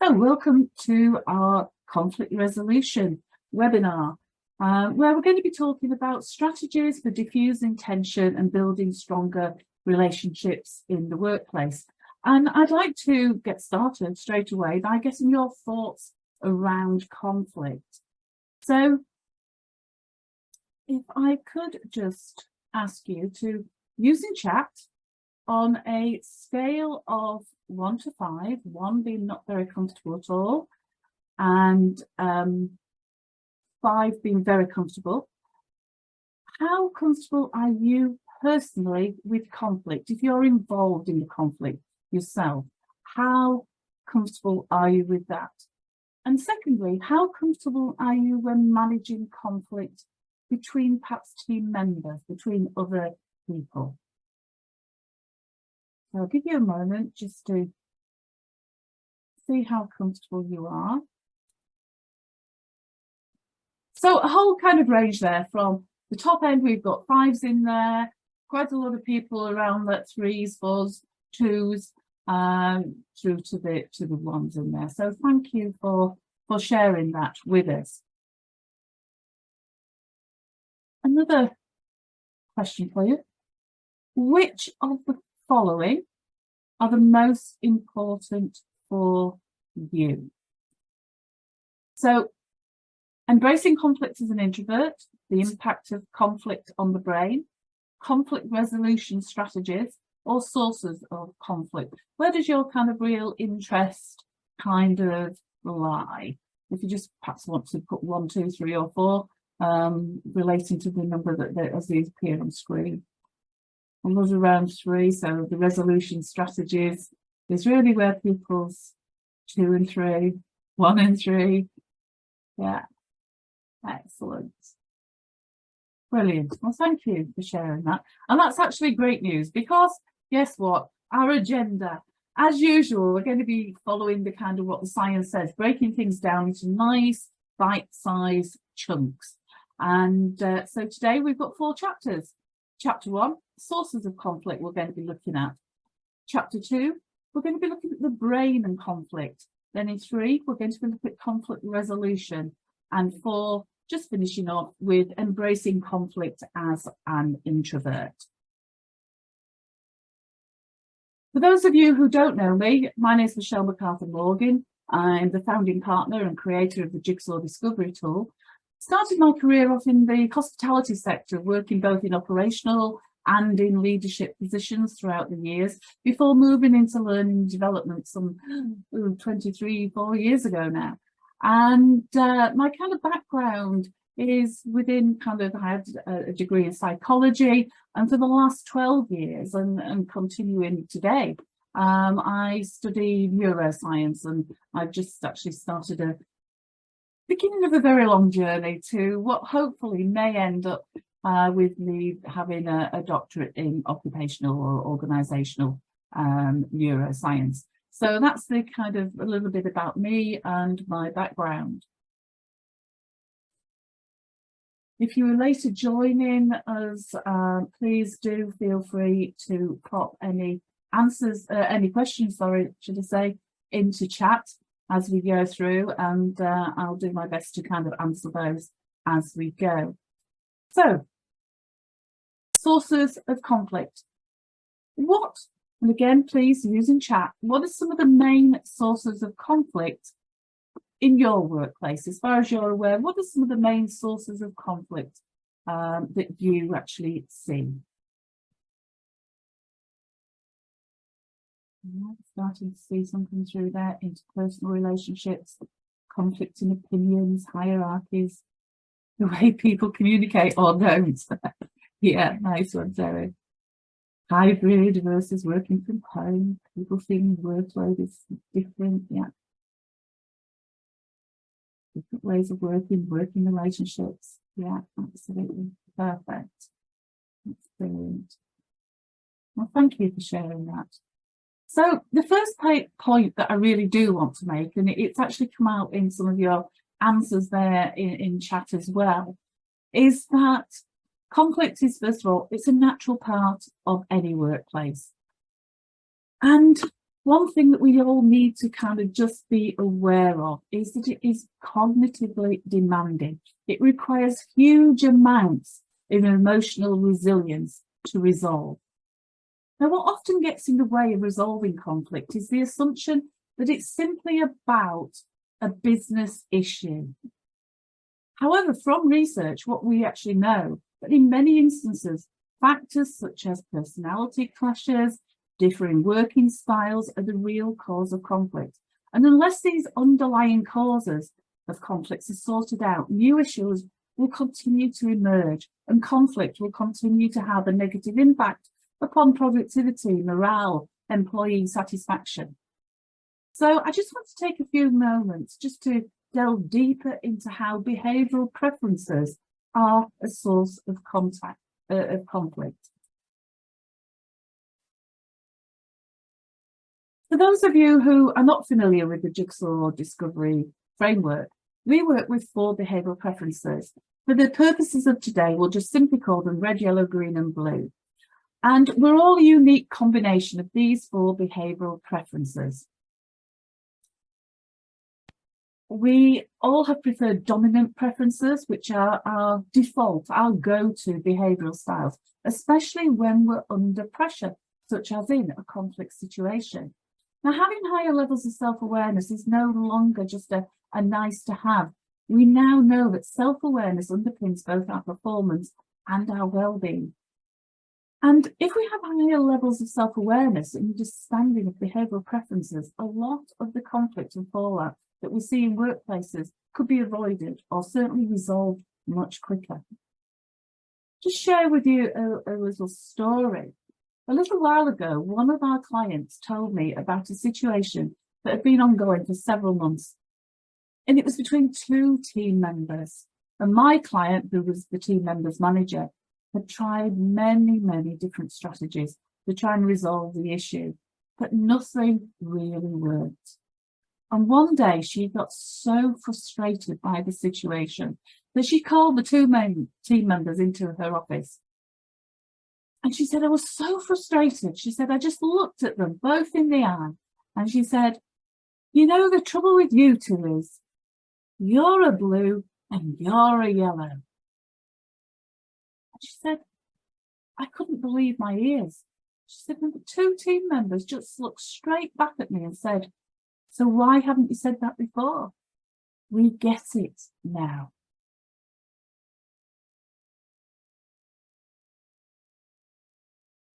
So welcome to our conflict resolution webinar, where we're going to be talking about strategies for diffusing tension and building stronger relationships in the workplace. And I'd like to get started straight away by getting your thoughts around conflict. So if I could just ask you to, using chat, on a scale of 1 to 5, 1 being not very comfortable at all, and 5 being very comfortable, how comfortable are you personally with conflict? If you're involved in the conflict yourself, how comfortable are you with that? And secondly, how comfortable are you when managing conflict between perhaps team members, between other people? So I'll give you a moment just to see how comfortable you are. So a whole kind of range there. From the top end, we've got 5s in there, quite a lot of people around that 3s, 4s, 2s, through to the 1s in there. So thank you for sharing that with us. Another question for you. Which of the following are the most important for you? So, embracing conflict as an introvert, the impact of conflict on the brain, conflict resolution strategies, or sources of conflict. Where does your kind of real interest kind of lie? If you just perhaps want to put 1, 2, 3, or 4, relating to the number that as these appear on screen. I was around 3, so the resolution strategies is really where people's 2 and 3, 1 and 3. Yeah, excellent. Brilliant. Well, thank you for sharing that. And that's actually great news, because guess what? Our agenda, as usual, we're going to be following the kind of what the science says, breaking things down into nice bite-sized chunks. And so today we've got 4 chapters. Chapter 1, sources of conflict, we're going to be looking at. Chapter 2, we're going to be looking at the brain and conflict. Then in 3, we're going to be looking at conflict resolution. And 4, just finishing off with embracing conflict as an introvert. For those of you who don't know me, my name is Michelle McArthur-Morgan. I'm the founding partner and creator of the Jigsaw Discovery Tool. Started my career off in the hospitality sector, working both in operational and in leadership positions throughout the years, before moving into learning and development some 4 years ago now. And my kind of background is within I had a degree in psychology, and for the last 12 years and continuing today, I study neuroscience, and I've just actually started a beginning of a very long journey to what hopefully may end up with me having a doctorate in occupational or organisational neuroscience. So that's the kind of a little bit about me and my background. If you were later joining us, please do feel free to pop any questions, should I say, into chat as we go through, and I'll do my best to kind of answer those as we go. So, sources of conflict. And again, please use in chat, what are some of the main sources of conflict in your workplace? As far as you're aware, what are some of the main sources of conflict that you actually see? Starting to see something through there, interpersonal relationships, conflicting opinions, hierarchies, the way people communicate or don't. Yeah, nice one, Terry. Hybrid versus working from home, people feeling workload is different, yeah. Different ways of working relationships, yeah, absolutely, perfect. That's brilliant. Well, thank you for sharing that. So the first point that I really do want to make, and it's actually come out in some of your answers there in chat as well, is that conflict is, first of all, it's a natural part of any workplace. And one thing that we all need to kind of just be aware of is that it is cognitively demanding. It requires huge amounts of emotional resilience to resolve. Now, what often gets in the way of resolving conflict is the assumption that it's simply about a business issue. However, from research, what we actually know that in many instances, factors such as personality clashes, differing working styles are the real cause of conflict. And unless these underlying causes of conflicts are sorted out, new issues will continue to emerge and conflict will continue to have a negative impact upon productivity, morale, employee satisfaction. So I just want to take a few moments just to delve deeper into how behavioural preferences are a source of conflict. For those of you who are not familiar with the Jigsaw Discovery framework, we work with 4 behavioural preferences. For the purposes of today, we'll just simply call them red, yellow, green and blue. And we're all a unique combination of these 4 behavioural preferences. We all have preferred dominant preferences, which are our default, our go-to behavioural styles, especially when we're under pressure, such as in a conflict situation. Now, having higher levels of self-awareness is no longer just a nice to have. We now know that self-awareness underpins both our performance and our well-being. And if we have higher levels of self-awareness and understanding of behavioural preferences, a lot of the conflict and fallout that we see in workplaces could be avoided or certainly resolved much quicker. Just share with you a little story. A little while ago, one of our clients told me about a situation that had been ongoing for several months. And it was between 2 team members. And my client, who was the team member's manager, had tried many, many different strategies to try and resolve the issue, but nothing really worked. And one day she got so frustrated by the situation that she called the 2 main team members into her office. And she said, I was so frustrated. She said, I just looked at them both in the eye. And she said, you know, the trouble with you 2 is you're a blue and you're a yellow. And she said, I couldn't believe my ears. She said, the 2 team members just looked straight back at me and said, so why haven't you said that before? We get it now.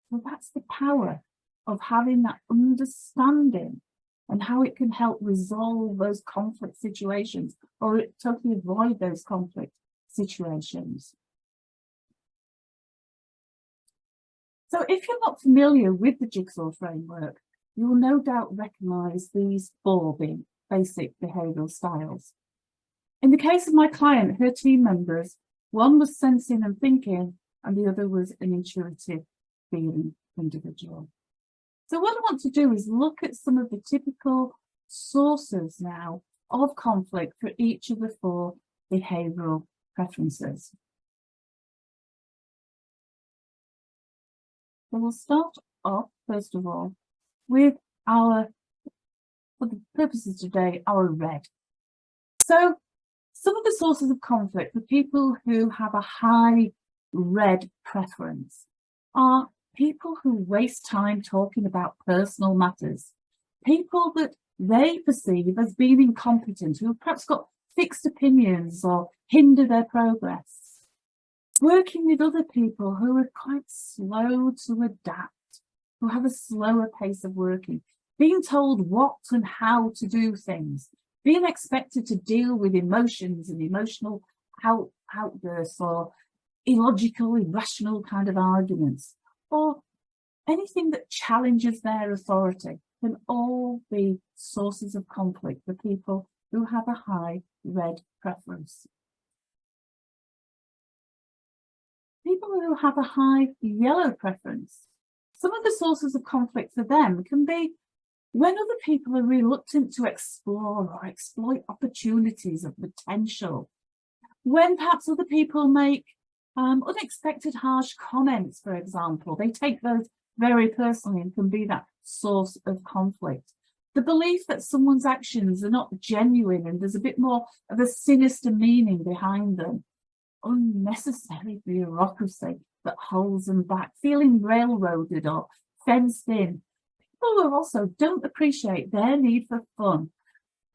So that's the power of having that understanding and how it can help resolve those conflict situations or totally avoid those conflict situations. So if you're not familiar with the Jigsaw framework, you will no doubt recognise these 4 being basic behavioural styles. In the case of my client, her team members, one was sensing and thinking, and the other was an intuitive feeling individual. So what I want to do is look at some of the typical sources now of conflict for each of the 4 behavioural preferences. So we'll start off, first of all, with our, for the purposes today, our red. So some of the sources of conflict for people who have a high red preference are people who waste time talking about personal matters, people that they perceive as being incompetent, who have perhaps got fixed opinions or hinder their progress, working with other people who are quite slow to adapt, who have a slower pace of working, being told what and how to do things, being expected to deal with emotions and emotional outbursts or illogical, irrational kind of arguments, or anything that challenges their authority, can all be sources of conflict for people who have a high red preference. People who have a high yellow preference, some of the sources of conflict for them can be when other people are reluctant to explore or exploit opportunities of potential, when perhaps other people make unexpected harsh comments, for example, they take those very personally and can be that source of conflict. The belief that someone's actions are not genuine and there's a bit more of a sinister meaning behind them. Unnecessary bureaucracy that holds them back, feeling railroaded or fenced in. People who also don't appreciate their need for fun,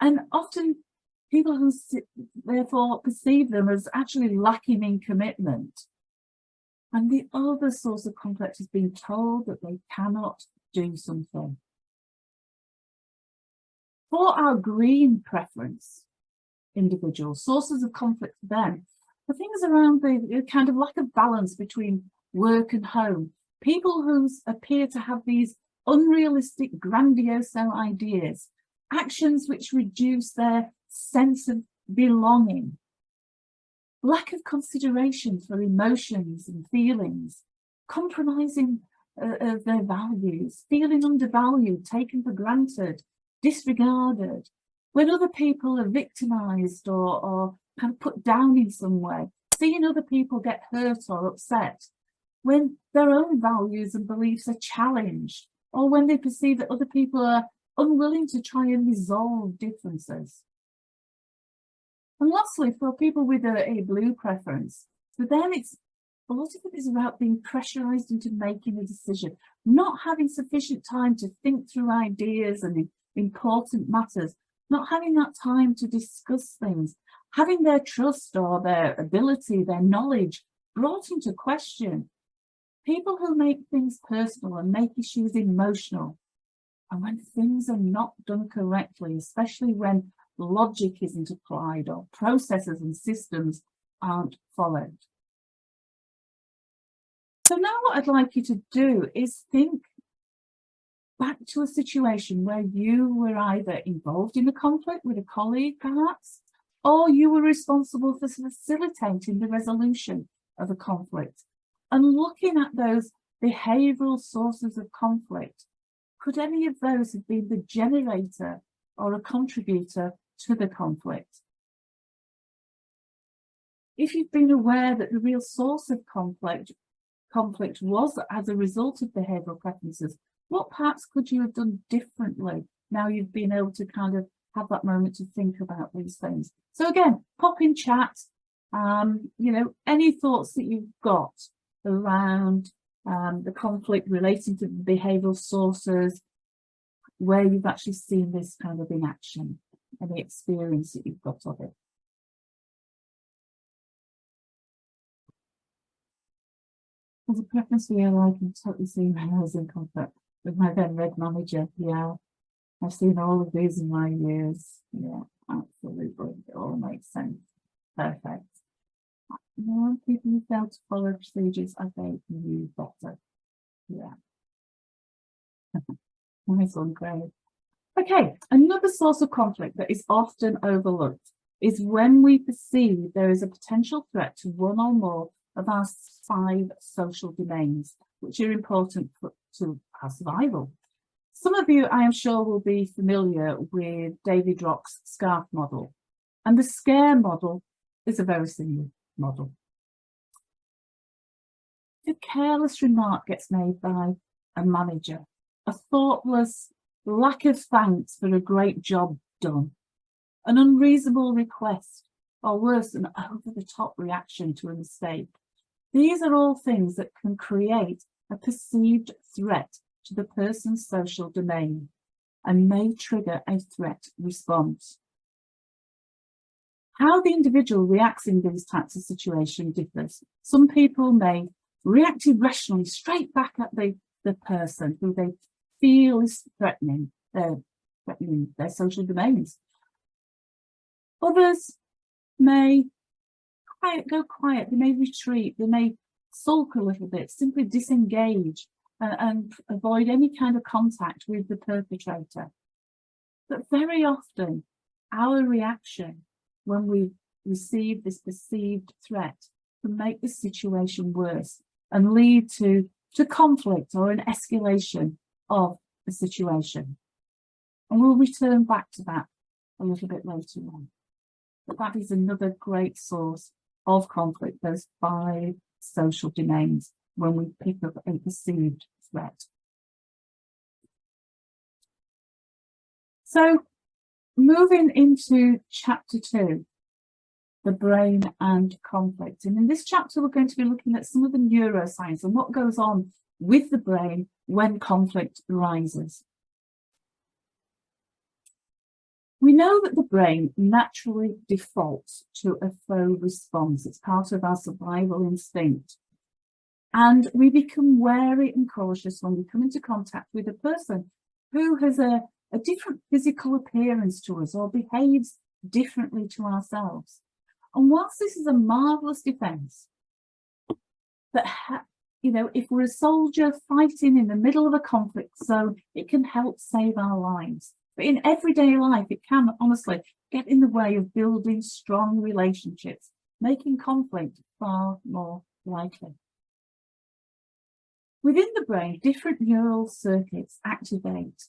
and often people who therefore perceive them as actually lacking in commitment. And the other source of conflict is being told that they cannot do something. For our green preference individuals, sources of conflict for them, the things around the kind of lack of balance between work and home, people who appear to have these unrealistic, grandiose ideas, actions which reduce their sense of belonging, lack of consideration for emotions and feelings, compromising of their values, feeling undervalued, taken for granted, disregarded, when other people are victimized or kind of put down in some way, seeing other people get hurt or upset, when their own values and beliefs are challenged, or when they perceive that other people are unwilling to try and resolve differences. And lastly, for people with a blue preference, for them it's a lot of it is about being pressurized into making a decision, not having sufficient time to think through ideas and important matters, not having that time to discuss things, having their trust or their ability, their knowledge brought into question. People who make things personal and make issues emotional, and when things are not done correctly, especially when logic isn't applied or processes and systems aren't followed. So now what I'd like you to do is think back to a situation where you were either involved in a conflict with a colleague perhaps, or you were responsible for facilitating the resolution of a conflict. And looking at those behavioural sources of conflict, could any of those have been the generator or a contributor to the conflict? If you've been aware that the real source of conflict was as a result of behavioural preferences, what perhaps could you have done differently now you've been able to kind of have that moment to think about these things? So again, pop in chat, you know, any thoughts that you've got around the conflict relating to behavioural sources, where you've actually seen this kind of in action, and the experience that you've got of it. As a preference for I can totally see when I was in conflict with my then red manager. Yeah, I've seen all of these in my years. Yeah, absolutely. It all makes sense. Perfect. No, people who fail to follow procedures, I think you better. Yeah. Nice one, Craig. Okay, another source of conflict that is often overlooked is when we perceive there is a potential threat to one or more of our 5 social domains, which are important to our survival. Some of you, I am sure, will be familiar with David Rock's SCARF model, and the SCARE model is a very similar model. If a careless remark gets made by a manager, a thoughtless lack of thanks for a great job done, an unreasonable request, or worse, an over-the-top reaction to a mistake, these are all things that can create a perceived threat to the person's social domain and may trigger a threat response. How the individual reacts in these types of situations differs. Some people may react irrationally straight back at the person who they feel is threatening their social domains. Others may go quiet, they may retreat, they may sulk a little bit, simply disengage and avoid any kind of contact with the perpetrator. But very often, our reaction when we receive this perceived threat can make the situation worse and lead to conflict or an escalation of the situation. And we'll return back to that a little bit later on. But that is another great source of conflict, those 5 social domains, when we pick up a perceived threat. So moving into chapter 2, the brain and conflict. And in this chapter, we're going to be looking at some of the neuroscience and what goes on with the brain when conflict arises. We know that the brain naturally defaults to a foe response. It's part of our survival instinct. And we become wary and cautious when we come into contact with a person who has a different physical appearance to us or behaves differently to ourselves. And whilst this is a marvellous defence, that if we're a soldier fighting in the middle of a conflict zone, it can help save our lives. But in everyday life, it can honestly get in the way of building strong relationships, making conflict far more likely. Within the brain, different neural circuits activate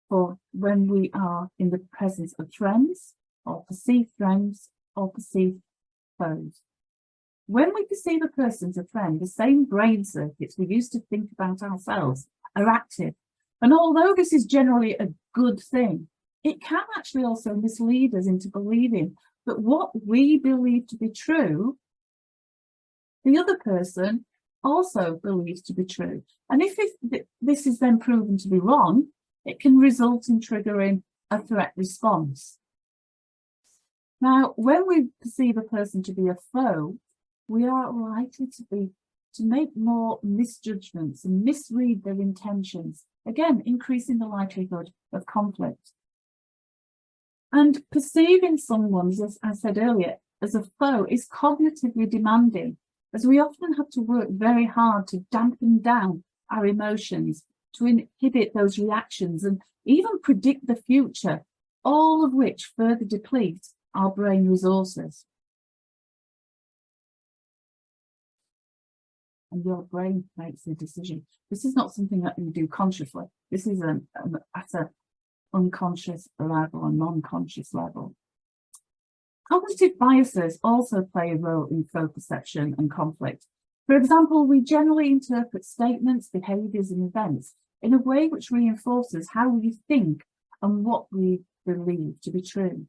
for when we are in the presence of friends or perceived foes. When we perceive a person as a friend, the same brain circuits we use to think about ourselves are active. And although this is generally a good thing, it can actually also mislead us into believing that what we believe to be true, the other person also believes to be true. And if this is then proven to be wrong, it can result in triggering a threat response. Now, when we perceive a person to be a foe, we are likely to make more misjudgments and misread their intentions, again, increasing the likelihood of conflict. And perceiving someone, as I said earlier, as a foe is cognitively demanding, as we often have to work very hard to dampen down our emotions, to inhibit those reactions, and even predict the future, all of which further deplete our brain resources. And your brain makes the decision. This is not something that you do consciously. This is at an unconscious level, a non-conscious level. Cognitive biases also play a role in foe perception and conflict. For example, we generally interpret statements, behaviours, and events in a way which reinforces how we think and what we believe to be true.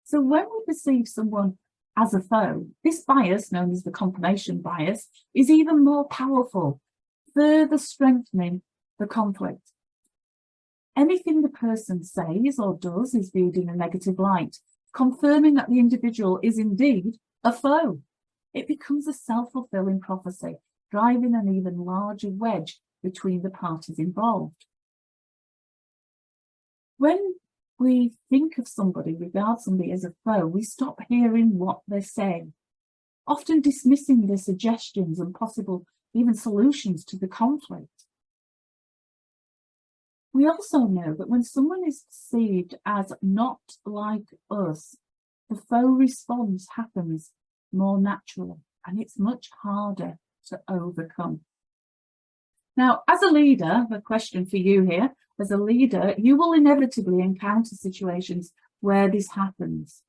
So when we perceive someone as a foe, this bias, known as the confirmation bias, is even more powerful, further strengthening the conflict. Anything the person says or does is viewed in a negative light, confirming that the individual is indeed a foe. It becomes a self-fulfilling prophecy, driving an even larger wedge between the parties involved. When we think of somebody, regard somebody as a foe, we stop hearing what they're saying, often dismissing their suggestions and possible even solutions to the conflict. We also know that when someone is perceived as not like us, the foe response happens more naturally, and it's much harder to overcome. Now, as a leader, the question for you here, as a leader, you will inevitably encounter situations where this happens.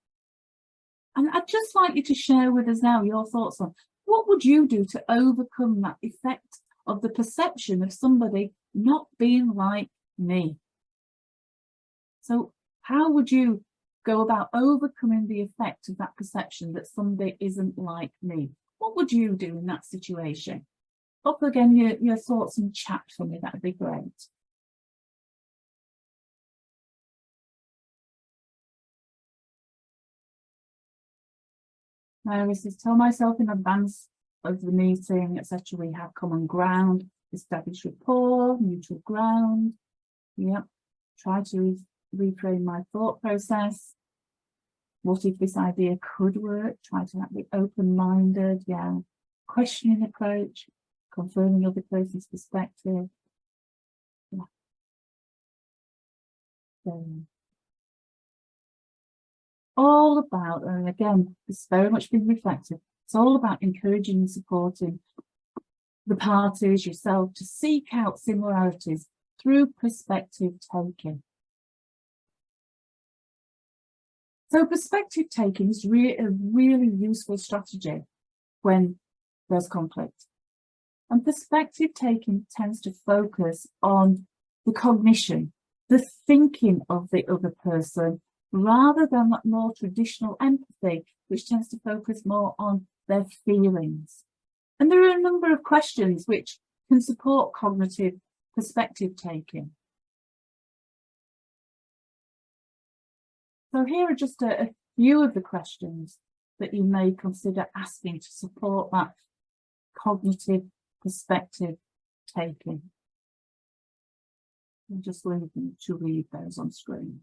And I'd just like you to share with us now your thoughts on what would you do to overcome that effect of the perception of somebody not being like me? So how would you go about overcoming the effect of that perception that somebody isn't like me? What would you do in that situation? Pop again your thoughts in chat for me, that'd be great. Mary says, tell myself in advance of the meeting, etc. We have common ground, establish rapport, neutral ground. Yep. Try to reframe my thought process. What if this idea could work? Try to be open-minded. Yeah. Questioning approach, confirming the other person's perspective. Yeah. All about, and again, it's very much been reflected, it's all about encouraging and supporting the parties, yourself, to seek out similarities through perspective taking. So perspective taking is a really useful strategy when there's conflict. And perspective taking tends to focus on the cognition, the thinking of the other person, rather than that more traditional empathy, which tends to focus more on their feelings. And there are a number of questions which can support cognitive perspective taking. So here are just a few of the questions that you may consider asking to support that cognitive perspective taking. I'll just leave you to read those on screen.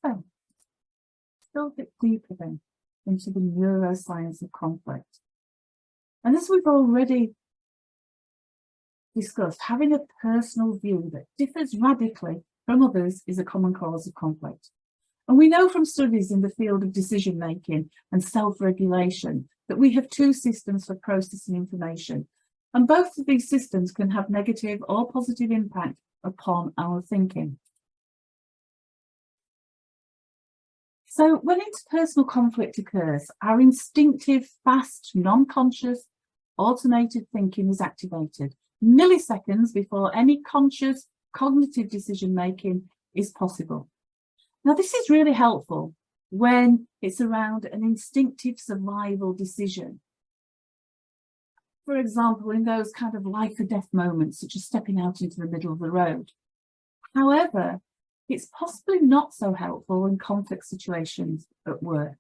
So, still a bit deeper then into the neuroscience of conflict. And as we've already discussed, having a personal view that differs radically from others is a common cause of conflict. And we know from studies in the field of decision making and self-regulation that we have two systems for processing information, and both of these systems can have negative or positive impact upon our thinking. So when interpersonal conflict occurs, our instinctive, fast, non-conscious, automated thinking is activated milliseconds before any conscious cognitive decision making is possible. Now, this is really helpful when it's around an instinctive survival decision. For example, in those kind of life or death moments, such as stepping out into the middle of the road. However, it's possibly not so helpful in conflict situations at work.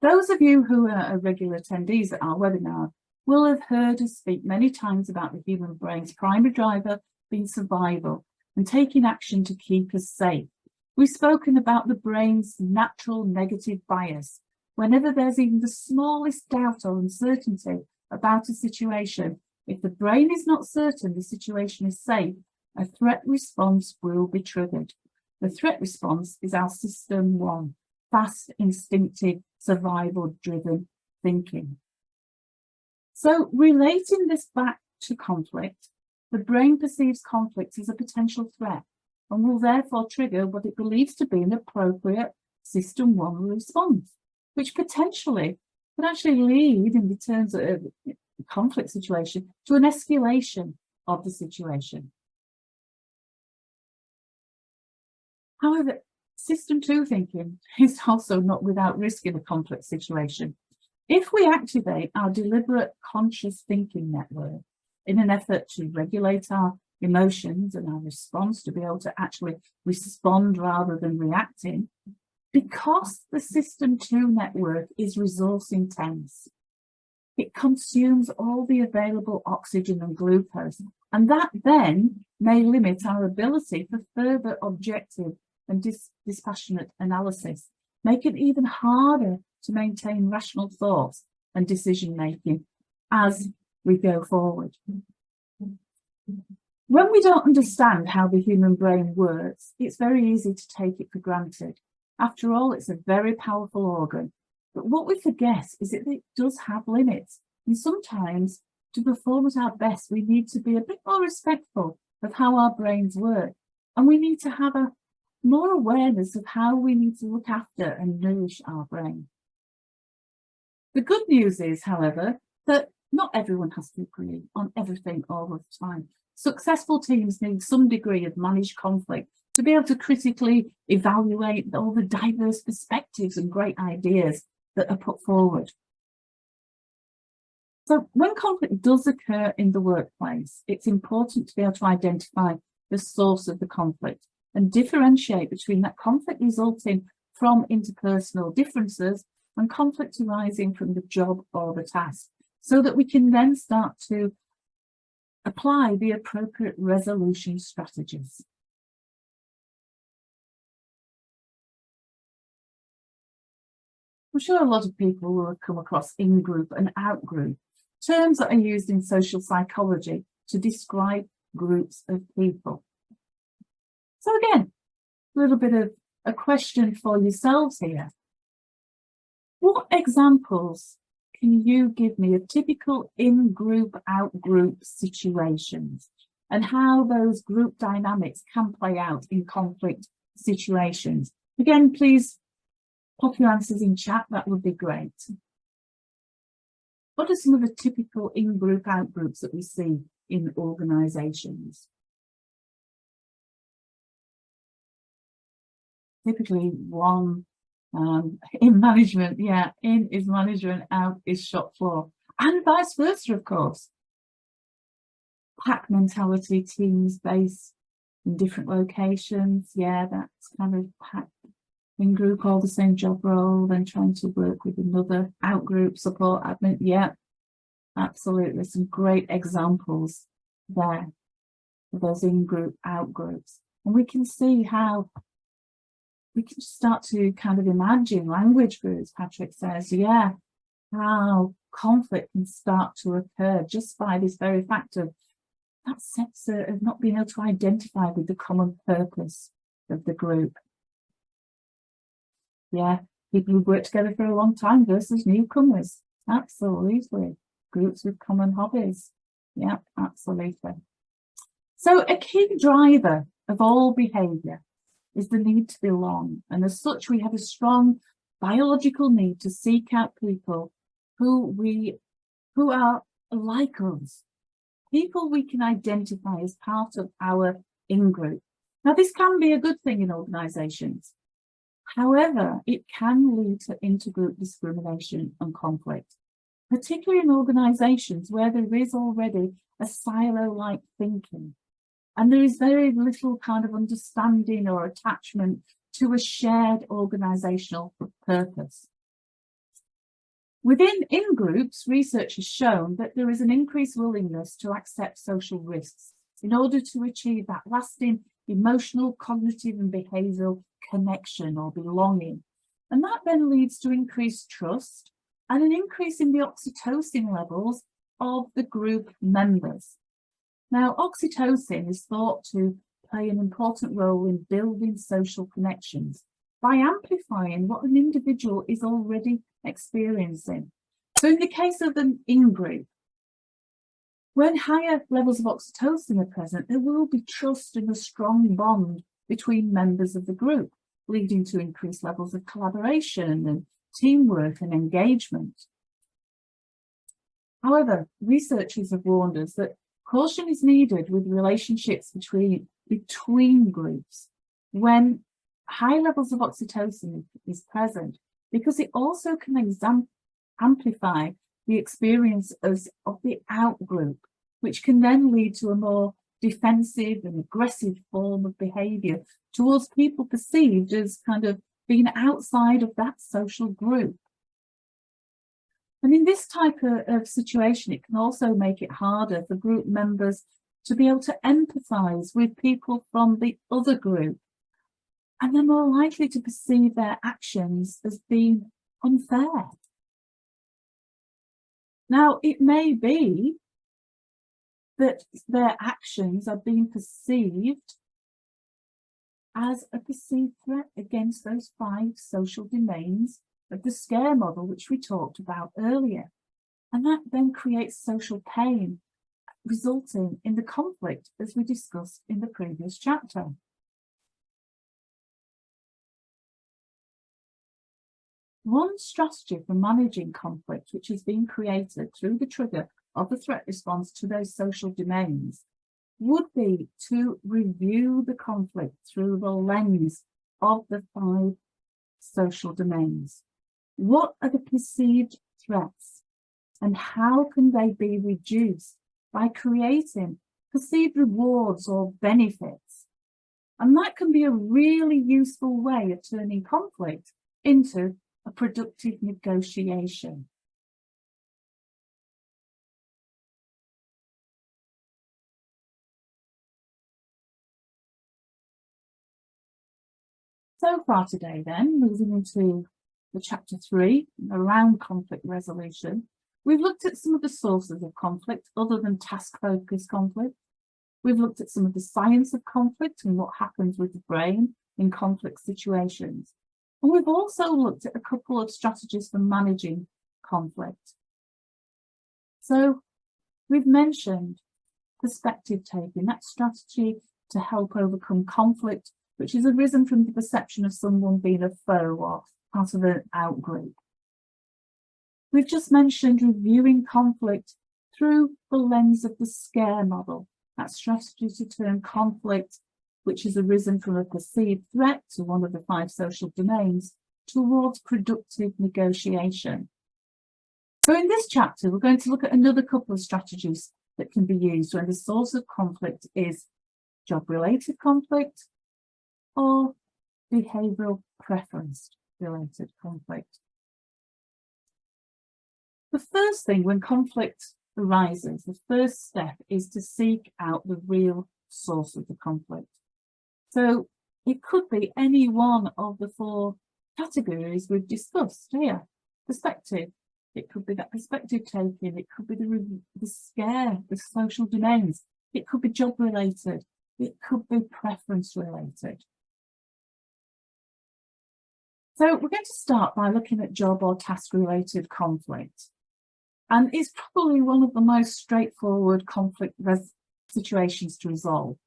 Those of you who are regular attendees at our webinar will have heard us speak many times about the human brain's primary driver being survival and taking action to keep us safe. We've spoken about the brain's natural negative bias. Whenever there's even the smallest doubt or uncertainty about a situation, if the brain is not certain the situation is safe, a threat response will be triggered. The threat response is our system 1, fast, instinctive, survival-driven thinking. So relating this back to conflict, the brain perceives conflict as a potential threat and will therefore trigger what it believes to be an appropriate system 1 response, which potentially could actually lead, in the terms of a conflict situation, to an escalation of the situation. However, system 2 thinking is also not without risk in a conflict situation. If we activate our deliberate conscious thinking network in an effort to regulate our emotions and our response, to be able to actually respond rather than reacting, because the system 2 network is resource intense, it consumes all the available oxygen and glucose, and that then may limit our ability for further objective and dispassionate analysis, make it even harder to maintain rational thoughts and decision making as we go forward. When we don't understand how the human brain works, it's very easy to take it for granted. After all, it's a very powerful organ. But what we forget is that it does have limits. And sometimes, to perform at our best, we need to be a bit more respectful of how our brains work. And we need to have a more awareness of how we need to look after and nourish our brain. The good news is, however, that not everyone has to agree on everything all of the time. Successful teams need some degree of managed conflict to be able to critically evaluate all the diverse perspectives and great ideas that are put forward. So when conflict does occur in the workplace, it's important to be able to identify the source of the conflict and differentiate between that conflict resulting from interpersonal differences and conflict arising from the job or the task, so that we can then start to apply the appropriate resolution strategies. I'm sure a lot of people will have come across in-group and out-group, terms that are used in social psychology to describe groups of people. So again, a little bit of a question for yourselves here. What examples can you give me of typical in-group, out-group situations and how those group dynamics can play out in conflict situations? Again, please Pop your answers in chat, that would be great. What are some of the typical in-group, out-groups that we see in organisations? Typically one in management, yeah, in is management, out is shop floor, and vice versa, of course. Pack mentality, teams based in different locations, yeah, that's kind of pack in group, all the same job role, then trying to work with another out group, support admin, yeah, absolutely, some great examples there of those in group, out groups, and we can see how we can start to kind of imagine language groups. Patrick says, yeah, how conflict can start to occur just by this very fact of that sense of not being able to identify with the common purpose of the group. Yeah, people who've worked together for a long time versus newcomers. Absolutely. Groups with common hobbies. Yeah, absolutely. So a key driver of all behaviour is the need to belong. And as such, we have a strong biological need to seek out people who are like us, people we can identify as part of our in-group. Now, this can be a good thing in organisations. However, it can lead to intergroup discrimination and conflict, particularly in organisations where there is already a silo-like thinking, and there is very little kind of understanding or attachment to a shared organisational purpose. Within in-groups, research has shown that there is an increased willingness to accept social risks in order to achieve that lasting emotional, cognitive and behavioural connection or belonging. And that then leads to increased trust and an increase in the oxytocin levels of the group members. Now, oxytocin is thought to play an important role in building social connections by amplifying what an individual is already experiencing. So in the case of an in-group, when higher levels of oxytocin are present, there will be trust and a strong bond between members of the group, leading to increased levels of collaboration and teamwork and engagement. However, researchers have warned us that caution is needed with relationships between groups when high levels of oxytocin is present, because it also can amplify the experience of the out group, which can then lead to a more defensive and aggressive form of behaviour towards people perceived as kind of being outside of that social group. And in this type of situation, it can also make it harder for group members to be able to empathise with people from the other group, and they're more likely to perceive their actions as being unfair. Now, it may be that their actions are being perceived as a perceived threat against those 5 social domains of the SCARE model, which we talked about earlier. And that then creates social pain, resulting in the conflict as we discussed in the previous chapter. One strategy for managing conflict, which has been created through the trigger of the threat response to those social domains, would be to review the conflict through the lens of the 5 social domains. What are the perceived threats, and how can they be reduced by creating perceived rewards or benefits? And that can be a really useful way of turning conflict into a productive negotiation. So far today then, moving into the chapter 3, around conflict resolution, we've looked at some of the sources of conflict other than task-focused conflict. We've looked at some of the science of conflict and what happens with the brain in conflict situations. And we've also looked at a couple of strategies for managing conflict. So we've mentioned perspective taking, that strategy to help overcome conflict, which has arisen from the perception of someone being a foe or part of an outgroup. We've just mentioned reviewing conflict through the lens of the SCARE model, that strategy to turn conflict, which has arisen from a perceived threat to one of the 5 social domains, towards productive negotiation. So in this chapter, we're going to look at another couple of strategies that can be used when the source of conflict is job-related conflict or behavioural preference-related conflict. The first thing when conflict arises, the first step is to seek out the real source of the conflict. So it could be any one of the 4 categories we've discussed here. Perspective, it could be that perspective taking, it could be the scare, the social domains, it could be job related, it could be preference related. So we're going to start by looking at job or task related conflict. And it's probably one of the most straightforward conflict situations to resolve.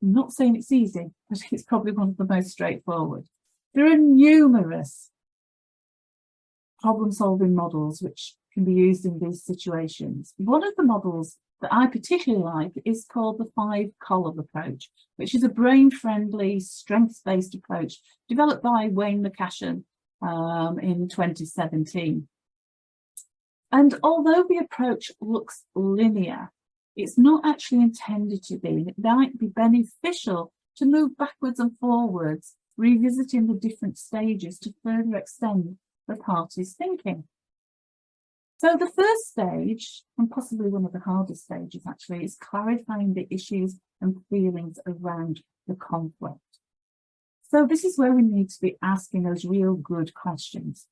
I'm not saying it's easy, but it's probably one of the most straightforward. There are numerous problem-solving models which can be used in these situations. One of the models that I particularly like is called the 5-column approach, which is a brain-friendly, strengths-based approach developed by Wayne McCashin in 2017. And although the approach looks linear, it's not actually intended to be, and it might be beneficial to move backwards and forwards, revisiting the different stages to further extend the party's thinking. So the first stage, and possibly one of the hardest stages actually, is clarifying the issues and feelings around the conflict. So this is where we need to be asking those real good questions.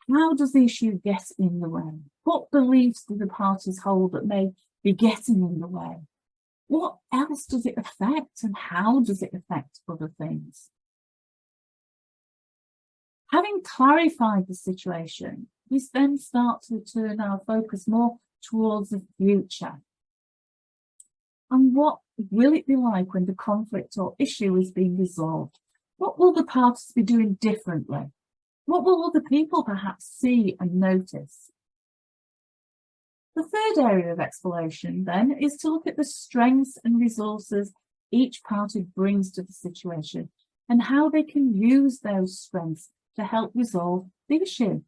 How does the issue get in the way? What beliefs do the parties hold that may be getting in the way? What else does it affect, and how does it affect other things? Having clarified the situation, we then start to turn our focus more towards the future. And what will it be like when the conflict or issue is being resolved? What will the parties be doing differently? What will other people perhaps see and notice? The third area of exploration then is to look at the strengths and resources each party brings to the situation and how they can use those strengths to help resolve the issue.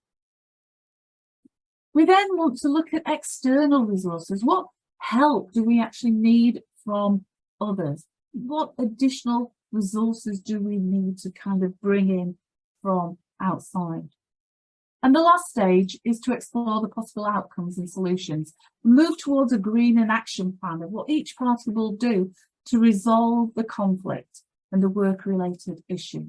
We then want to look at external resources. What help do we actually need from others? What additional resources do we need to kind of bring in from outside? And the last stage is to explore the possible outcomes and solutions, move towards agreeing an action plan of what each party will do to resolve the conflict and the work-related issue.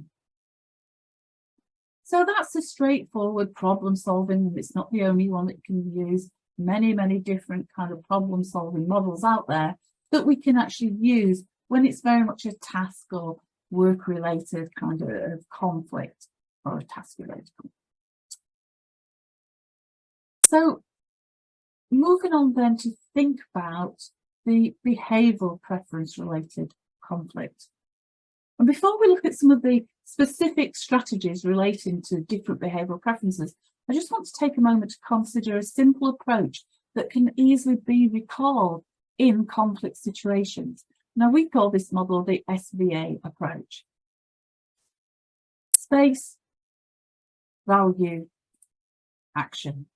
So that's a straightforward problem solving, and it's not the only one that can use. Many, many different kind of problem solving models out there that we can actually use when it's very much a task or work related kind of conflict or a task related conflict. So moving on then to think about the behavioural preference related conflict. And before we look at some of the specific strategies relating to different behavioural preferences, I just want to take a moment to consider a simple approach that can easily be recalled in conflict situations. Now, we call this model the SVA approach. Space, value, action.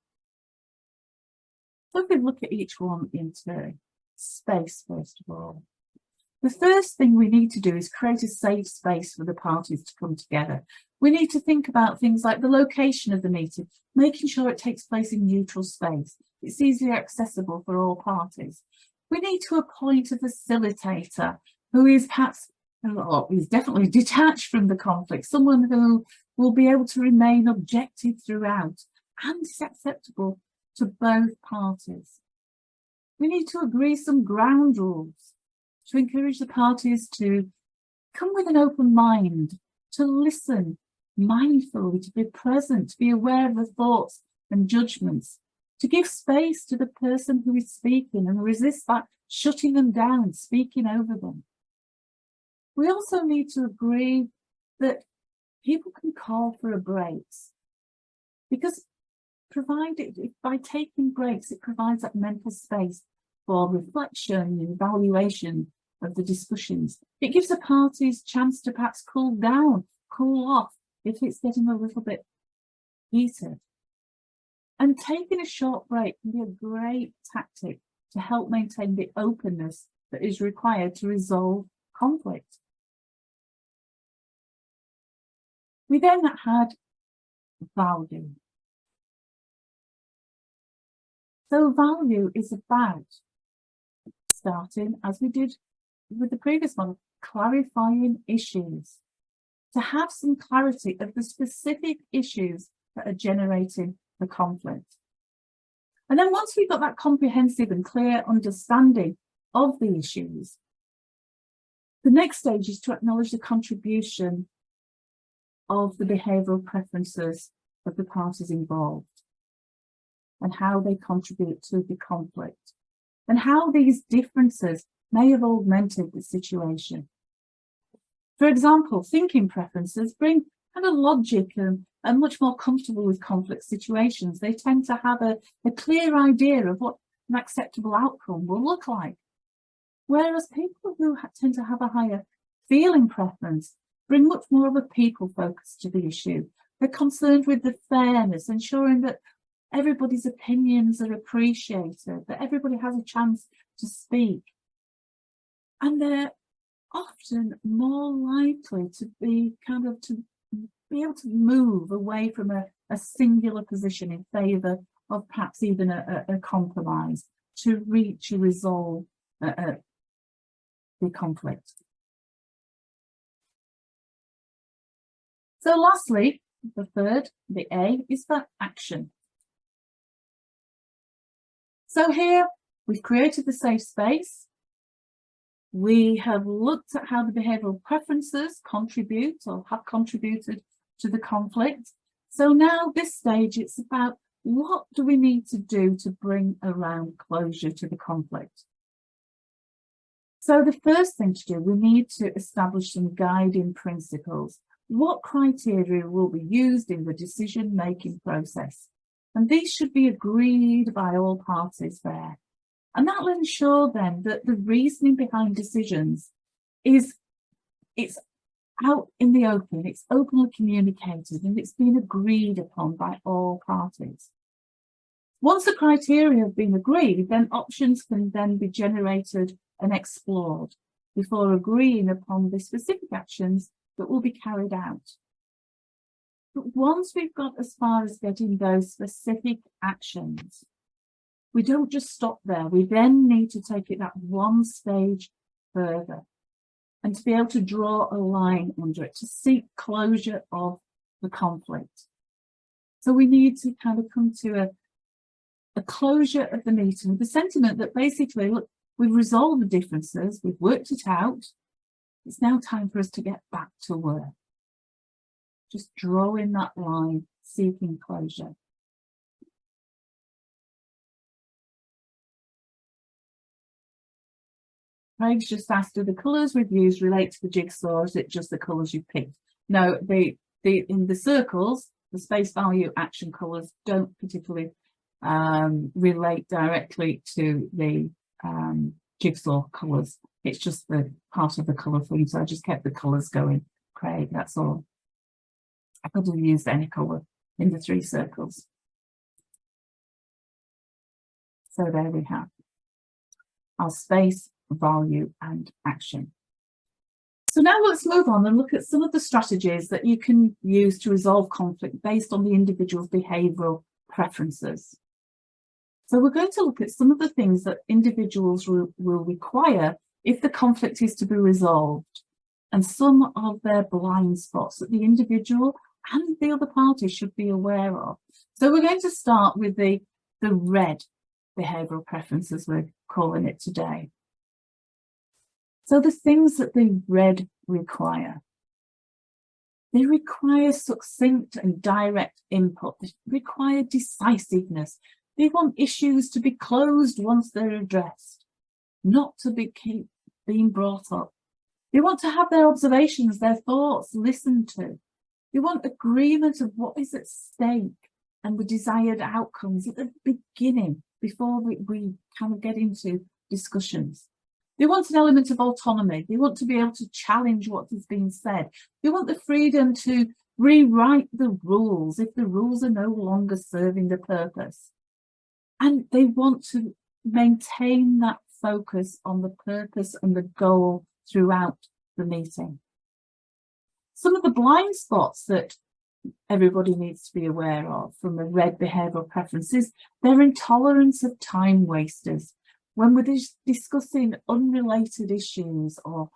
So if we look at each one in turn, space first of all. The first thing we need to do is create a safe space for the parties to come together. We need to think about things like the location of the meeting, making sure it takes place in neutral space. It's easily accessible for all parties. We need to appoint a facilitator who is perhaps, or is definitely detached from the conflict, someone who will be able to remain objective throughout and is acceptable to both parties. We need to agree some ground rules to encourage the parties to come with an open mind, to listen mindfully, to be present, to be aware of the thoughts and judgments, to give space to the person who is speaking and resist that shutting them down, speaking over them. We also need to agree that people can call for a break, because by taking breaks, it provides that mental space for reflection and evaluation of the discussions. It gives the parties a chance to perhaps cool down, cool off if it's getting a little bit heated. And taking a short break can be a great tactic to help maintain the openness that is required to resolve conflict. We then had value. So value is about starting, as we did with the previous model, clarifying issues, to have some clarity of the specific issues that are generating the conflict. And then once we've got that comprehensive and clear understanding of the issues, the next stage is to acknowledge the contribution of the behavioural preferences of the parties involved and how they contribute to the conflict and how these differences may have augmented the situation. For example, thinking preferences bring kind of logic and are much more comfortable with conflict situations. They tend to have a clear idea of what an acceptable outcome will look like. Whereas people who tend to have a higher feeling preference bring much more of a people focus to the issue. They're concerned with the fairness, ensuring that everybody's opinions are appreciated, that everybody has a chance to speak. And they're often more likely to be able to move away from a singular position in favour of perhaps even a compromise to reach a resolve the conflict. So lastly, the third, the A, is for action. So here we've created the safe space. We have looked at how the behavioural preferences contribute or have contributed to the conflict. So now this stage, it's about what do we need to do to bring around closure to the conflict. So the first thing to do, we need to establish some guiding principles. What criteria will be used in the decision-making process? And these should be agreed by all parties there. And that will ensure then that the reasoning behind decisions it's out in the open, it's openly communicated, and it's been agreed upon by all parties. Once the criteria have been agreed, then options can then be generated and explored before agreeing upon the specific actions that will be carried out. But once we've got as far as getting those specific actions, we don't just stop there. We then need to take it that one stage further and to be able to draw a line under it, to seek closure of the conflict. So we need to kind of come to a closure of the meeting with the sentiment that basically, look, we've resolved the differences, we've worked it out. It's now time for us to get back to work. Just drawing that line, seeking closure. Craig's just asked, do the colours we've used relate to the jigsaw, or is it just the colours you picked? No, in the circles, the space value action colours don't particularly relate directly to the jigsaw colours. It's just the part of the colour theme, so I just kept the colours going, Craig, that's all. I could have used any colour in the 3 circles. So there we have our space, value and action. So now let's move on and look at some of the strategies that you can use to resolve conflict based on the individual's behavioural preferences. So we're going to look at some of the things that individuals will require if the conflict is to be resolved, and some of their blind spots that the individual and the other party should be aware of. So we're going to start with the red behavioural preferences, we're calling it today. So the things that the red require. They require succinct and direct input. They require decisiveness. They want issues to be closed once they're addressed, not to keep being brought up. They want to have their observations, their thoughts listened to. They want agreement of what is at stake and the desired outcomes at the beginning before we kind of get into discussions. They want an element of autonomy. They want to be able to challenge what is being said. They want the freedom to rewrite the rules if the rules are no longer serving the purpose. And they want to maintain that focus on the purpose and the goal throughout the meeting. Some of the blind spots that everybody needs to be aware of from the red behavioural preferences, their intolerance of time wasters. When we're discussing unrelated issues or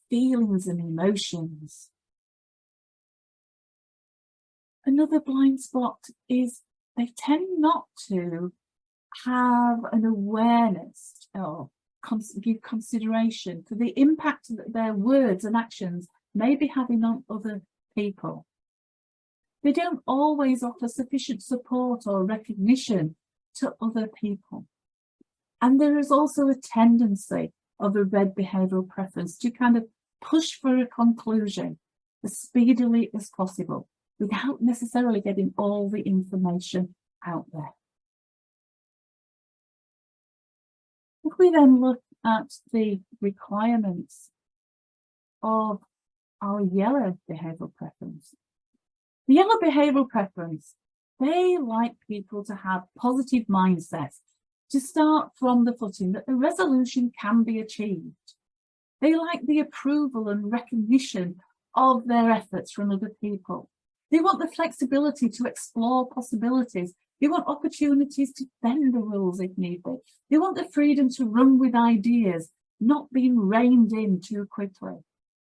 feelings and emotions. Another blind spot is they tend not to have an awareness or give consideration for the impact that their words and actions may be having on other people. They don't always offer sufficient support or recognition to other people. And there is also a tendency of the red behavioural preference to kind of push for a conclusion as speedily as possible without necessarily getting all the information out there. If we then look at the requirements of our yellow behavioural preference, the yellow behavioural preference, they like people to have positive mindsets, to start from the footing that the resolution can be achieved. They like the approval and recognition of their efforts from other people. They want the flexibility to explore possibilities. They want opportunities to bend the rules if need be. They want the freedom to run with ideas, not being reined in too quickly.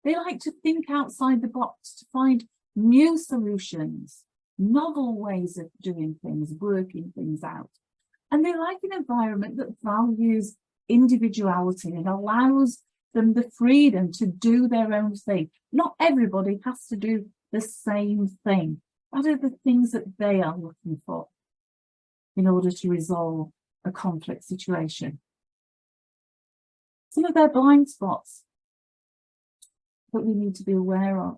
They like to think outside the box to find new solutions, novel ways of doing things, working things out. And they like an environment that values individuality and allows them the freedom to do their own thing. Not everybody has to do the same thing. What are the things that they are looking for in order to resolve a conflict situation? Some of their blind spots that we need to be aware of.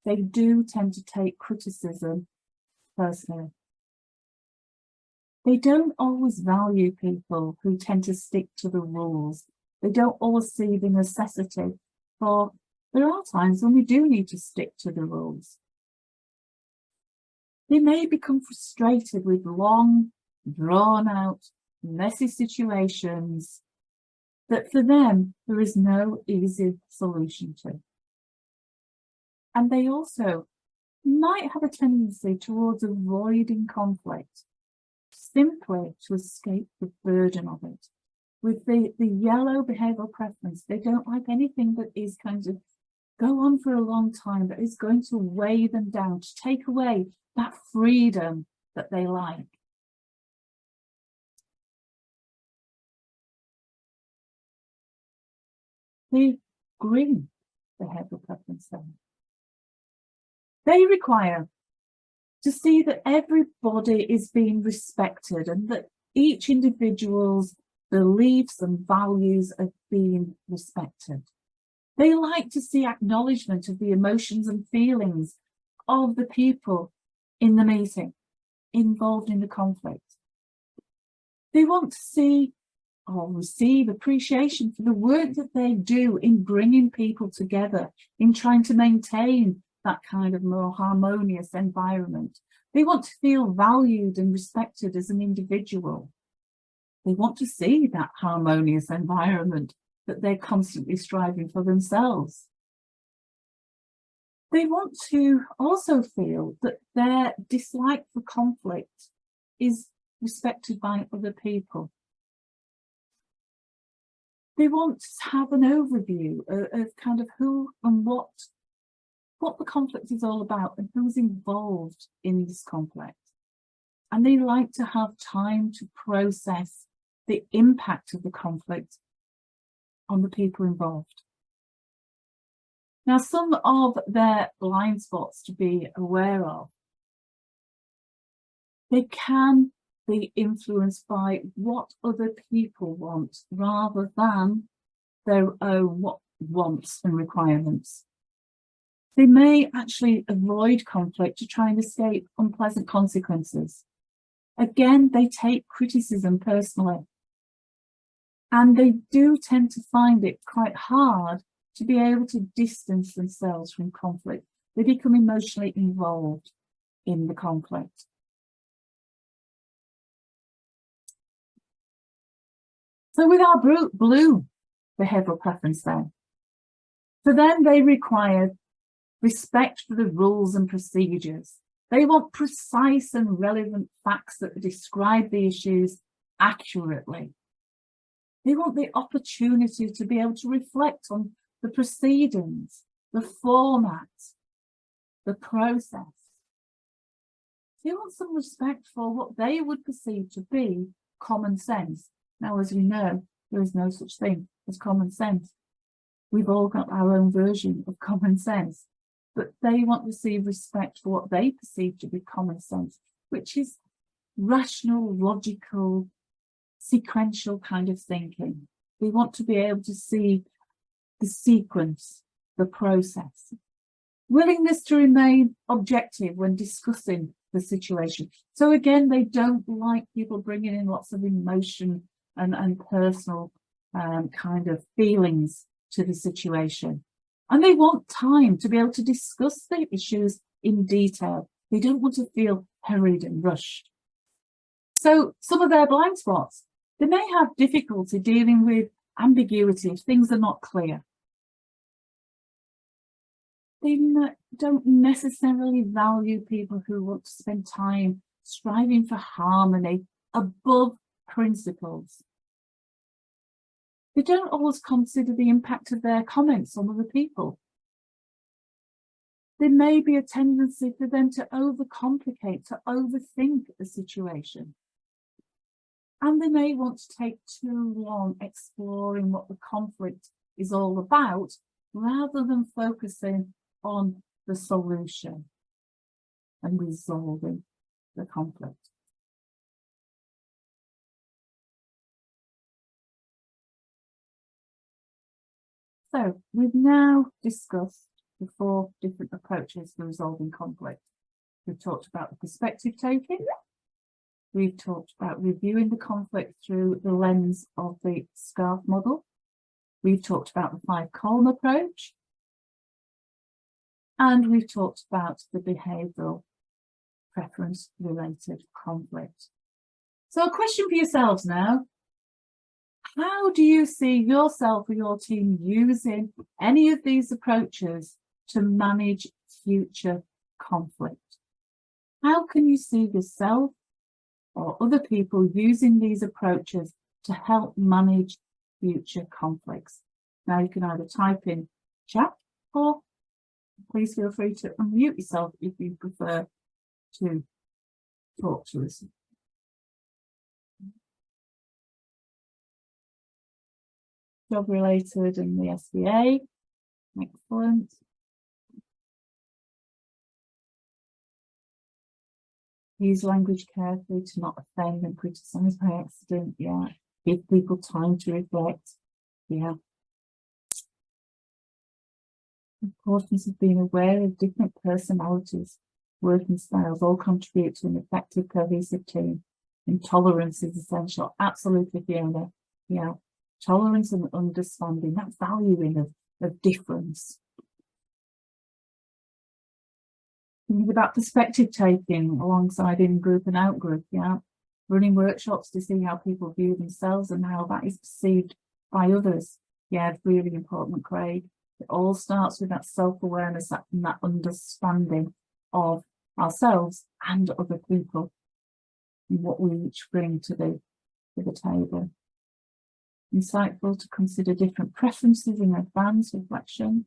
They do tend to take criticism personally. They don't always value people who tend to stick to the rules. They don't always see the necessity for, there are times when we do need to stick to the rules. They may become frustrated with long, drawn out, messy situations that for them, there is no easy solution to. And they also might have a tendency towards avoiding conflict, simply to escape the burden of it. With the yellow behavioural preference, they don't like anything that is kind of go on for a long time, that is going to weigh them down, to take away that freedom that they like. The green behavioural preference then. They require to see that everybody is being respected and that each individual's beliefs and values are being respected. They like to see acknowledgement of the emotions and feelings of the people in the meeting, involved in the conflict. They want to see or receive appreciation for the work that they do in bringing people together, in trying to maintain that kind of more harmonious environment. They want to feel valued and respected as an individual. They want to see that harmonious environment that they're constantly striving for themselves. They want to also feel that their dislike for conflict is respected by other people. They want to have an overview of kind of who and what the conflict is all about and who's involved in this conflict. And they like to have time to process the impact of the conflict on the people involved. Now, some of their blind spots to be aware of. They can be influenced by what other people want rather than their own wants and requirements. They may actually avoid conflict to try and escape unpleasant consequences. Again, they take criticism personally. And they do tend to find it quite hard to be able to distance themselves from conflict. They become emotionally involved in the conflict. So with our blue behavioural preference then, for them they require respect for the rules and procedures. They want precise and relevant facts that describe the issues accurately. They want the opportunity to be able to reflect on the proceedings, the format, the process. They want some respect for what they would perceive to be common sense. Now, as we know, there is no such thing as common sense. We've all got our own version of common sense, but they want to receive respect for what they perceive to be common sense, which is rational, logical, sequential kind of thinking. They want to be able to see the sequence, the process. Willingness to remain objective when discussing the situation. So again, they don't like people bringing in lots of emotion and personal kind of feelings to the situation. And they want time to be able to discuss the issues in detail. They don't want to feel hurried and rushed. So some of their blind spots, they may have difficulty dealing with ambiguity if things are not clear. They don't necessarily value people who want to spend time striving for harmony above principles. They don't always consider the impact of their comments on other people. There may be a tendency for them to overcomplicate, to overthink a situation. And they may want to take too long exploring what the conflict is all about, rather than focusing on the solution and resolving the conflict. So we've now discussed the 4 different approaches for resolving conflict. We've talked about the perspective taking. We've talked about reviewing the conflict through the lens of the SCARF model. We've talked about the 5 column approach. And we've talked about the behavioural preference related conflict. So a question for yourselves now. How do you see yourself or your team using any of these approaches to manage future conflict? How can you see yourself or other people using these approaches to help manage future conflicts? Now you can either type in chat or please feel free to unmute yourself if you prefer to talk to us. Job related and the SVA. Excellent. Use language carefully to not offend and criticise by accident. Yeah. Give people time to reflect. Yeah. Importance of being aware of different personalities, working styles all contribute to an effective, cohesive team. And tolerance is essential. Absolutely, Fiona. Yeah. Tolerance and understanding, that valuing of difference. Think about perspective taking alongside in-group and out-group, yeah. Running workshops to see how people view themselves and how that is perceived by others. Yeah, really important, Craig. It all starts with that self-awareness and that understanding of ourselves and other people and what we each bring to the table. Insightful to consider different preferences in advance, reflection.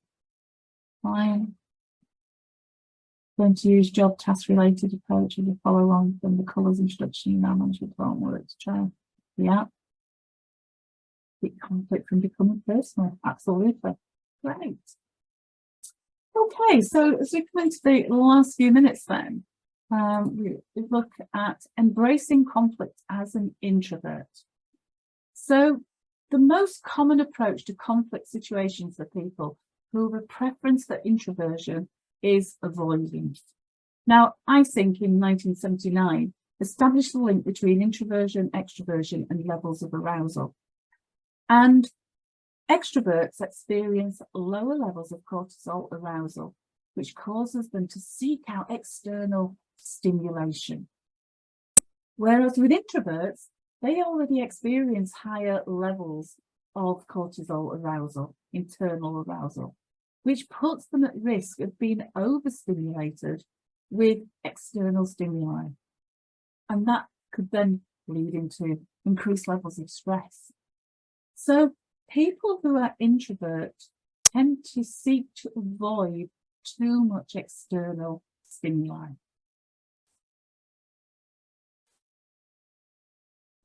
Fine. Going to use job task related approach as a follow on from the colours instruction in our management plan work to try. Yeah. Keep conflict from becoming personal. Absolutely. Great. Okay, so as we come into the last few minutes then, we look at embracing conflict as an introvert. So the most common approach to conflict situations for people who have a preference for introversion is avoiding. Now, Eysenck in 1979 established the link between introversion, extroversion, and levels of arousal. And extroverts experience lower levels of cortisol arousal, which causes them to seek out external stimulation. Whereas with introverts, they already experience higher levels of cortisol arousal, internal arousal, which puts them at risk of being overstimulated with external stimuli. And that could then lead into increased levels of stress. So people who are introvert tend to seek to avoid too much external stimuli.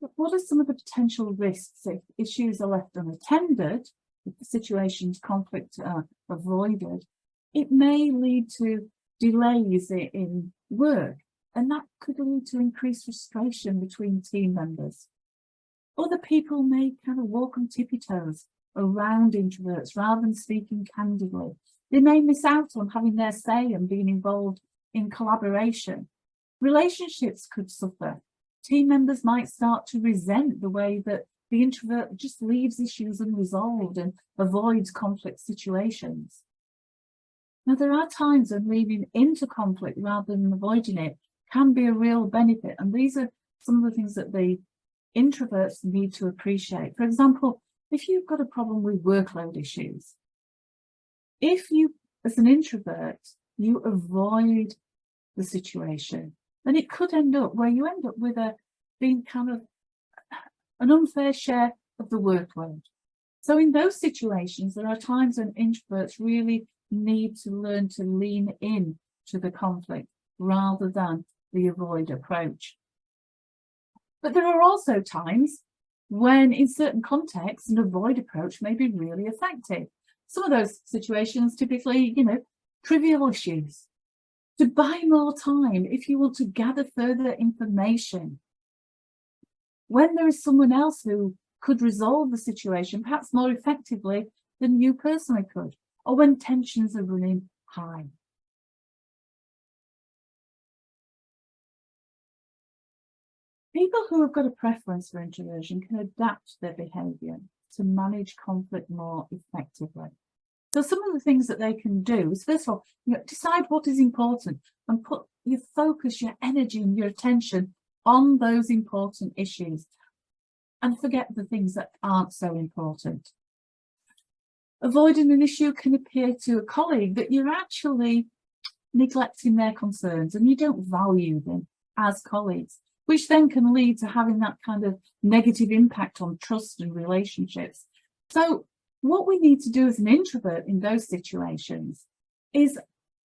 But what are some of the potential risks if issues are left unattended, if the situations, conflict are avoided? It may lead to delays in work, and that could lead to increased frustration between team members. Other people may kind of walk on tippy toes around introverts rather than speaking candidly. They may miss out on having their say and being involved in collaboration. Relationships could suffer. Team members might start to resent the way that the introvert just leaves issues unresolved and avoids conflict situations. Now, there are times when leading into conflict rather than avoiding it can be a real benefit. And these are some of the things that the introverts need to appreciate. For example, if you've got a problem with workload issues, if you, as an introvert, you avoid the situation, then it could end up where you end up with being kind of an unfair share of the workload. So in those situations, there are times when introverts really need to learn to lean in to the conflict rather than the avoid approach. But there are also times when, in certain contexts, an avoid approach may be really effective. Some of those situations, typically, trivial issues. To buy more time if you want to gather further information. When there is someone else who could resolve the situation, perhaps more effectively than you personally could, or when tensions are running high. People who have got a preference for introversion can adapt their behaviour to manage conflict more effectively. So some of the things that they can do is, first of all, decide what is important and put your focus, your energy and your attention on those important issues and forget the things that aren't so important. Avoiding an issue can appear to a colleague that you're actually neglecting their concerns and you don't value them as colleagues, which then can lead to having that kind of negative impact on trust and relationships. So what we need to do as an introvert in those situations is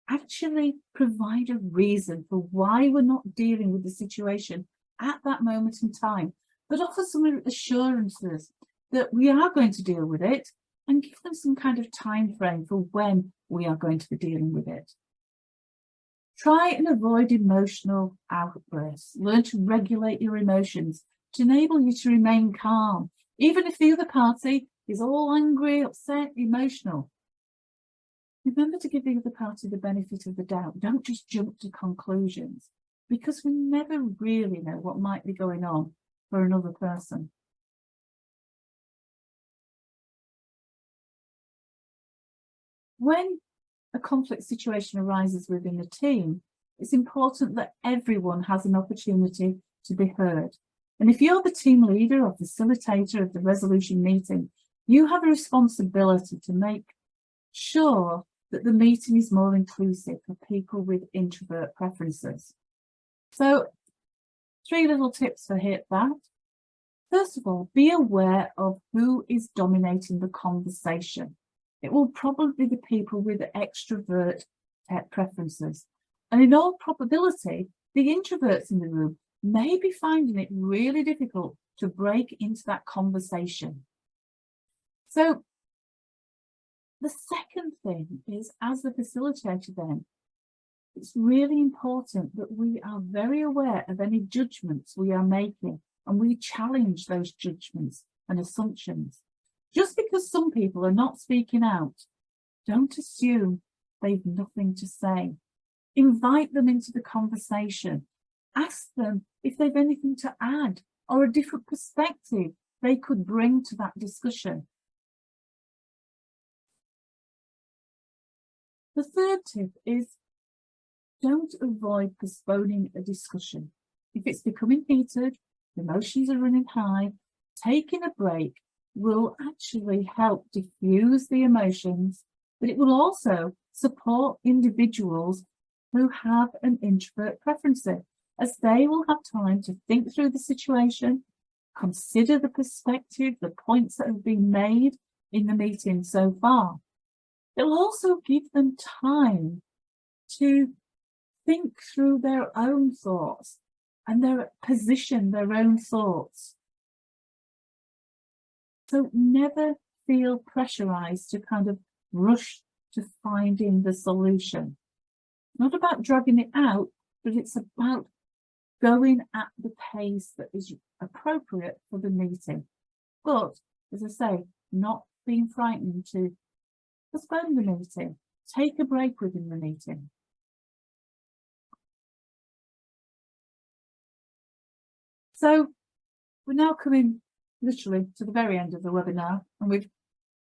actually provide a reason for why we're not dealing with the situation at that moment in time, but offer some assurances that we are going to deal with it and give them some kind of time frame for when we are going to be dealing with it. Try and avoid emotional outbursts. Learn to regulate your emotions to enable you to remain calm, even if the other party is all angry, upset, emotional. Remember to give the other party the benefit of the doubt. Don't just jump to conclusions, because we never really know what might be going on for another person. When a conflict situation arises within a team, it's important that everyone has an opportunity to be heard. And if you're the team leader or facilitator of the resolution meeting, you have a responsibility to make sure that the meeting is more inclusive for people with introvert preferences. So 3 little tips for that. First of all, be aware of who is dominating the conversation. It will probably be the people with extrovert preferences. And in all probability, the introverts in the room may be finding it really difficult to break into that conversation. So the second thing is, as the facilitator then, it's really important that we are very aware of any judgments we are making and we challenge those judgments and assumptions. Just because some people are not speaking out, don't assume they've nothing to say. Invite them into the conversation. Ask them if they've anything to add or a different perspective they could bring to that discussion. The third tip is don't avoid postponing a discussion. If it's becoming heated, emotions are running high, taking a break will actually help diffuse the emotions, but it will also support individuals who have an introvert preference, as they will have time to think through the situation, consider the perspective, the points that have been made in the meeting so far. It will also give them time to think through their own thoughts and position their own thoughts. So never feel pressurized to kind of rush to finding the solution. Not about dragging it out, but it's about going at the pace that is appropriate for the meeting. But, as I say, not being frightened to postpone the meeting, take a break within the meeting. So we're now coming literally to the very end of the webinar, and we've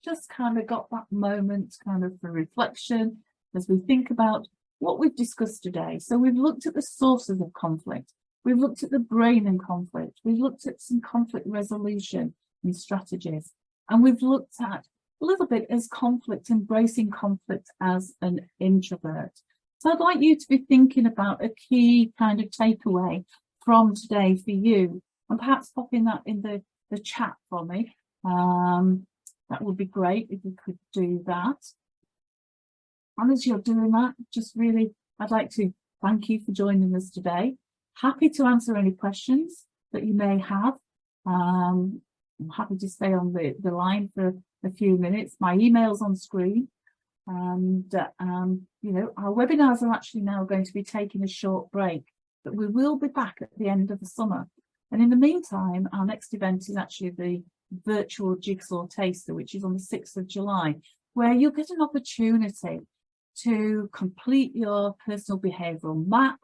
just kind of got that moment kind of for reflection as we think about what we've discussed today. So we've looked at the sources of conflict, we've looked at the brain and conflict, we've looked at some conflict resolution and strategies, and we've looked at a little bit as conflict, embracing conflict as an introvert. So I'd like you to be thinking about a key kind of takeaway from today for you, and perhaps popping that in the chat for me. That would be great if you could do that. And as you're doing that, just really, I'd like to thank you for joining us today. Happy to answer any questions that you may have. I'm happy to stay on the line for a few minutes. My email's on screen. And, you know, our webinars are actually now going to be taking a short break, but we will be back at the end of the summer. And in the meantime, our next event is actually the virtual Jigsaw Taster, which is on the 6th of July, where you'll get an opportunity to complete your personal behavioural map,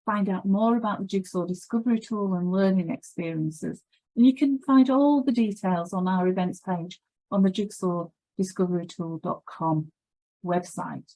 find out more about the Jigsaw Discovery Tool and learning experiences. And you can find all the details on our events page on the jigsawdiscoverytool.com website.